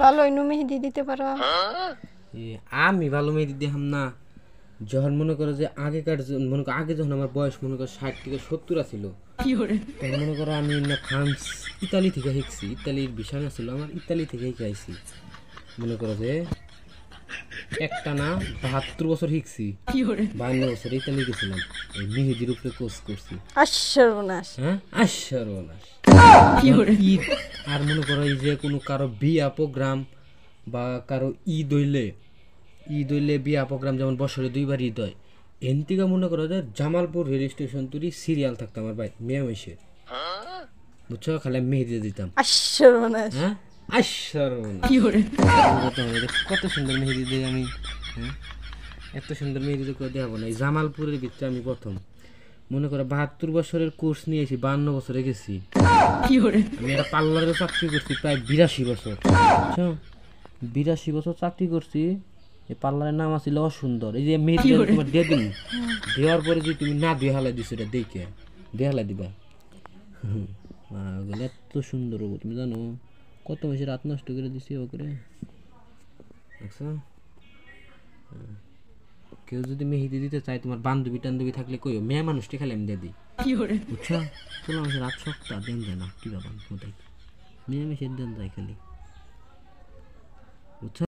ভালো ইনু মেহেদি দিতে পারো। আমি ভালো মেহেদি দিতাম না। যখন মনে করো যে মনে করো আগে যখন আমার বয়স মনে করো 60 থেকে 70 ছিল, তখন মনে করো আমি না ফ্রান্স ইতালি থেকে শিখছি। ইতালির বিছানা ছিল আমার, ইতালি থেকে শিখাইছি। মনে করো যে একটা না 72 বছর শিখছি, 52 বছর ইতালি গেছিলাম, এই মেহেদির উপরে কোর্স করছি। আশ্চর্যনাশ। হ্যাঁ আশ্চর্যনাশ। ঈদ আর মনে করো এই যে কোনো কারো বিয়া প্রোগ্রাম বা কারো ঈদ হইলে বিয়া প্রোগ্রাম, যেমন বছরে 2বার ঈদ হয়, এন থেকে মনে করো যে জামালপুর রেল স্টেশন তুই সিরিয়াল থাকতো আমার ভাই মেয়ে মেশে, বুঝছো, খালি আমি মেহেদি দিতাম। আশ্চর্যনাশ। হ্যাঁ আশ্চর্যনাশ। কত সুন্দর মেহেদি দিই আমি। হ্যাঁ এত সুন্দর মেহেদি করে দেখাবো না। এই জামালপুরের ভিতরে আমি প্রথম মনে করো 72 বছরের কোর্স নিয়েছি, 52 বছরে গেছি। আমি একটা পার্লারে চাকরি করছি প্রায় 82 বছর, বুঝছো, 82 বছর চাকরি করছি। এই পার্লারের নাম আছিল অসুন্দর। এই যে মেহেদি তোমার দিয়ে দিন, দেওয়ার পরে যে তুমি না দিয়ে হালাই দিছো, এটা দেখে দিয়ে হালাই দিবা। এত সুন্দর হবো তুমি জানো, কত মাসে রাত নষ্ট করে দিছি ও করে, দেখছো। কেউ যদি মেহেদি দিতে চায়, তোমার বান্ধবী টান্ধবী থাকলে কইও, মেয়ে মানুষটি খালি আমি দিয়ে দিই, বুঝছো। চলো মানুষের রাত সপ্তাহ দেন যায় না, কি বাবা কোথায় মেয়ে মেশে দেন যায় খালি, বুঝছো।